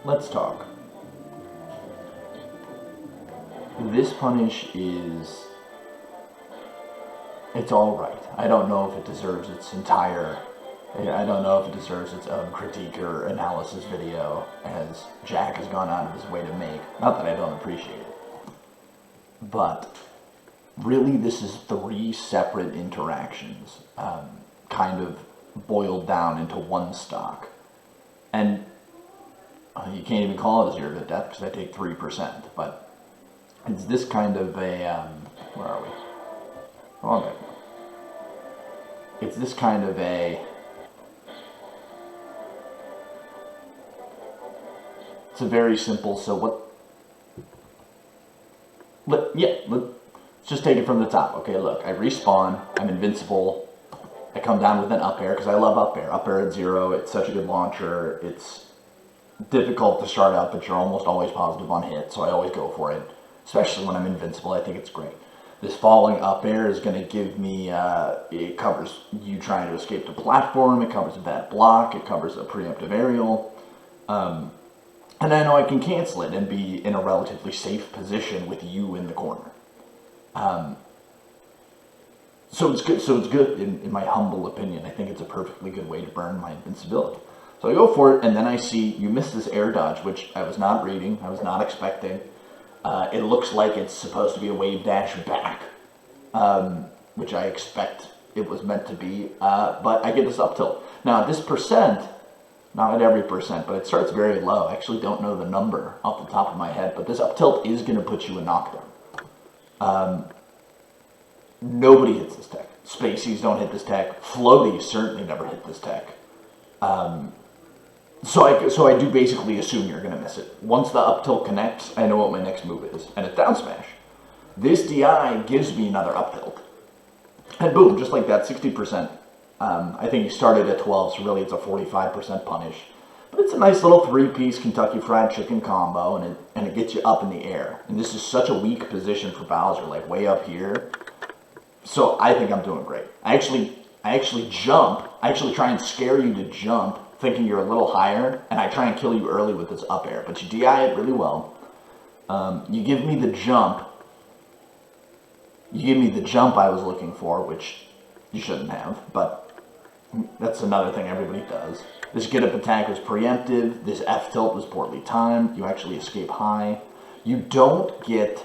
let's talk. This punish is... it's alright. I don't know if it deserves its entire... I don't know if it deserves its own critique or analysis video, as Jack has gone out of his way to make. Not that I don't appreciate it. But really, this is 3 separate interactions, kind of boiled down into one stock. And you can't even call it a 0 to death because I take 3%, but it's this kind of a, where are we? Oh, okay. It's this kind of a... it's a very simple, so what... let's just take it from the top. Okay, look, I respawn, I'm invincible, I come down with an up air, because I love up air. Up air at 0, it's such a good launcher, it's difficult to start out, but you're almost always positive on hit, so I always go for it. Especially when I'm invincible, I think it's great. This falling up air is going to give me, it covers you trying to escape the platform, it covers a bad block, it covers a preemptive aerial, and I know I can cancel it and be in a relatively safe position with you in the corner. So it's good in my humble opinion. I think it's a perfectly good way to burn my invincibility. So I go for it, and then I see you miss this air dodge, which I was not reading, I was not expecting. It looks like it's supposed to be a wave dash back, which I expect it was meant to be, but I get this up tilt. Now this percent, not at every percent, but it starts very low. I actually don't know the number off the top of my head, but this up tilt is going to put you in knockdown. Nobody hits this tech. Spaceys don't hit this tech. Floaties certainly never hit this tech. So I do basically assume you're going to miss it. Once the up tilt connects, I know what my next move is, and it's down smash. This DI gives me another up tilt. And boom, just like that, 60%. I think he started at 12, so really it's a 45% punish. But it's a nice little 3-piece Kentucky Fried Chicken combo, and it gets you up in the air. And this is such a weak position for Bowser, like way up here. So I think I'm doing great. I actually jump. I actually try and scare you to jump, thinking you're a little higher, and I try and kill you early with this up air. But you DI it really well. You give me the jump. You give me the jump I was looking for, which you shouldn't have, but that's another thing everybody does. This get up attack was preemptive. This F tilt was poorly timed. You actually escape high. You don't get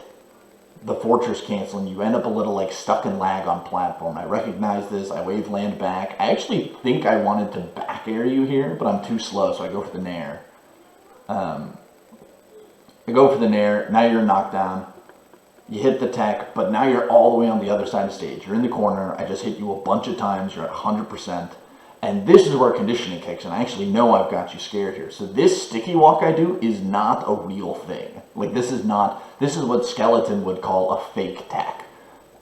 the fortress canceling. You end up a little like stuck in lag on platform. I recognize this. I wave land back. I actually think I wanted to back air you here, but I'm too slow, so I go for the nair. I go for the nair. Now you're knocked down. You hit the tech, but now you're all the way on the other side of the stage. You're in the corner. I just hit you a bunch of times. You're at 100%. And this is where conditioning kicks in. I actually know I've got you scared here. So this sticky walk I do is not a real thing. Like, this is what Skeleton would call a fake tech.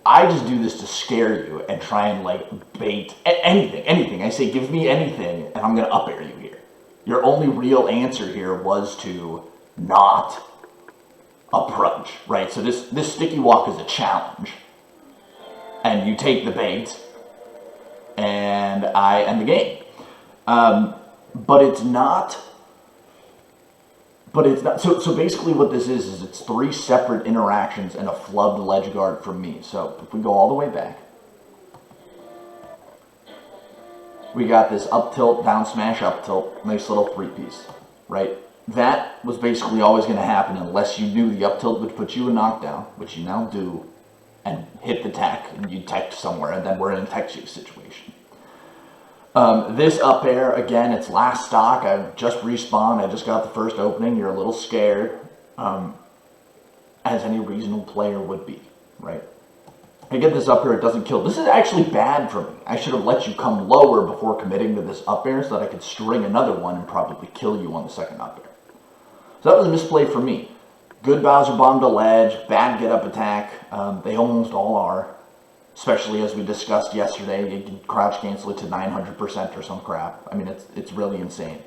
I just do this to scare you and try and, like, bait anything. I say, give me anything, and I'm going to up air you here. Your only real answer here was to not approach, right? So this sticky walk is a challenge. And you take the bait, and I end the game. But it's not... So basically what this is it's 3 separate interactions and a flubbed ledge guard from me. So if we go all the way back, we got this up tilt, down smash, up tilt, nice little 3-piece, right? That was basically always going to happen unless you knew the up tilt would put you in knockdown, which you now do, and hit the tech, and you tech somewhere, and then we're in a tech chase situation. This up air, again, it's last stock. I just respawned. I just got the first opening. You're a little scared, as any reasonable player would be, right? I get this up air. It doesn't kill. This is actually bad for me. I should have let you come lower before committing to this up air so that I could string another one and probably kill you on the second up air. So that was a misplay for me. Good Bowser bomb to ledge, bad get up attack. They almost all are. Especially as we discussed yesterday, you can crouch cancel it to 900% or some crap. I mean, it's really insane.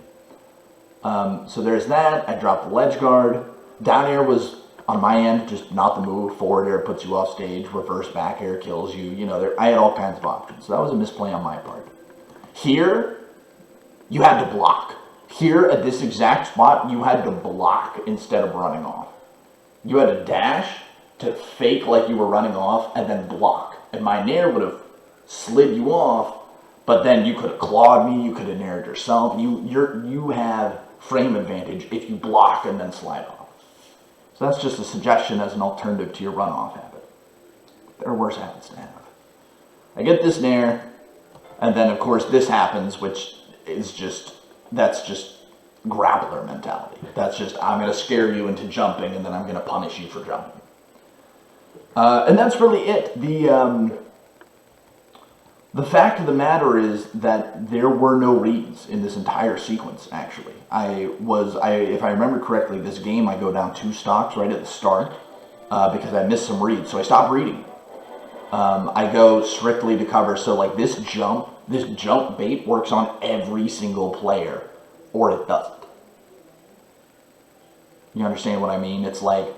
So there's that. I dropped the ledge guard. Down air was, on my end, just not the move. Forward air puts you off stage. Reverse back air kills you. You know, I had all kinds of options. So that was a misplay on my part. Here, you had to block. Here at this exact spot, you had to block instead of running off. You had to dash to fake like you were running off and then block. And my nair would have slid you off, but then you could have clawed me, you could have naired yourself. You have frame advantage if you block and then slide off. So that's just a suggestion as an alternative to your runoff habit. There are worse habits to have. I get this nair, and then of course this happens, which is that's just grappler mentality. That's just, I'm going to scare you into jumping, and then I'm going to punish you for jumping. And that's really it. The fact of the matter is that there were no reads in this entire sequence, actually. If I remember correctly, this game I go down 2 stocks right at the start because I missed some reads, so I stopped reading. I go strictly to cover, so like this jump bait works on every single player, or it doesn't. You understand what I mean? It's like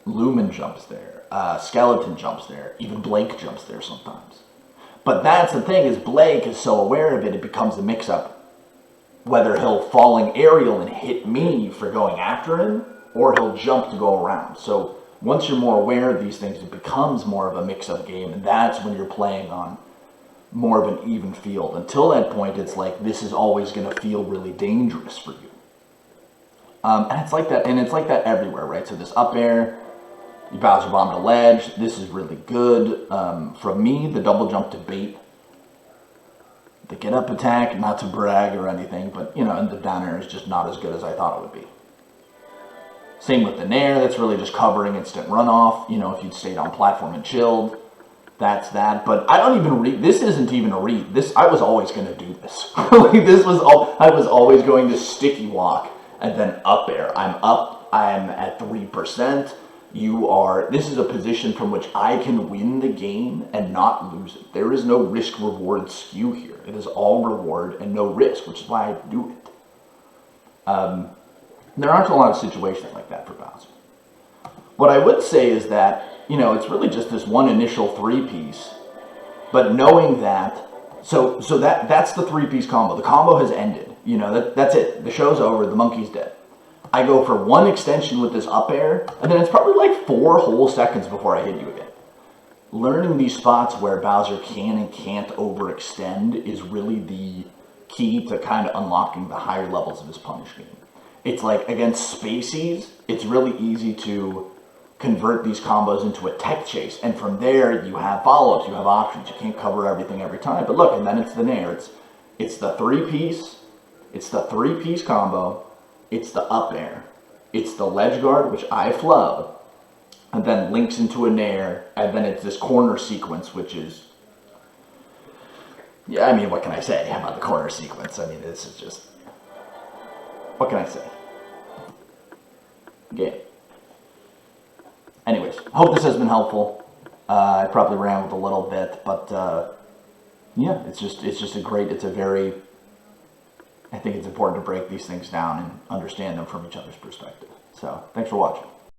Lumen jumps there, Skeleton jumps there, even Blake jumps there sometimes. But that's the thing, is Blake is so aware of it, it becomes a mix-up. Whether he'll falling aerial and hit me for going after him, or he'll jump to go around. So once you're more aware of these things, it becomes more of a mix-up game, and that's when you're playing on more of an even field. Until that point, it's like, this is always going to feel really dangerous for you. And it's like that everywhere, right? So this up air, you Bowser bomb to ledge. This is really good. From me, the double jump to bait. The get up attack, not to brag or anything, but, and the down air is just not as good as I thought it would be. Same with the nair, that's really just covering instant runoff. If you'd stayed on platform and chilled, that's that. But I don't even read, this isn't even a read. I was always going to do this. I was always going to sticky walk and then up air. I'm up, I'm at 3%. This is a position from which I can win the game and not lose it. There is no risk-reward skew here. It is all reward and no risk, which is why I do it. There aren't a lot of situations like that for Bowser. What I would say is that, it's really just this one initial 3-piece, but knowing that, so that's the 3-piece combo. The combo has ended. That's it. The show's over. The monkey's dead. I go for one extension with this up air, and then it's probably like 4 whole seconds before I hit you again. Learning these spots where Bowser can and can't overextend is really the key to kind of unlocking the higher levels of his punish game. It's like, against Spaceys, it's really easy to convert these combos into a tech chase, and from there you have follow-ups, you have options. You can't cover everything every time, but look, and then it's the nair. It's the 3-piece combo. It's the up air, it's the ledge guard, which I flub, and then links into a nair, and then it's this corner sequence, which is, what can I say about the corner sequence? This is just, what can I say? Game. Anyways, hope this has been helpful. I probably rambled a little bit, but I think it's important to break these things down and understand them from each other's perspective. So, thanks for watching.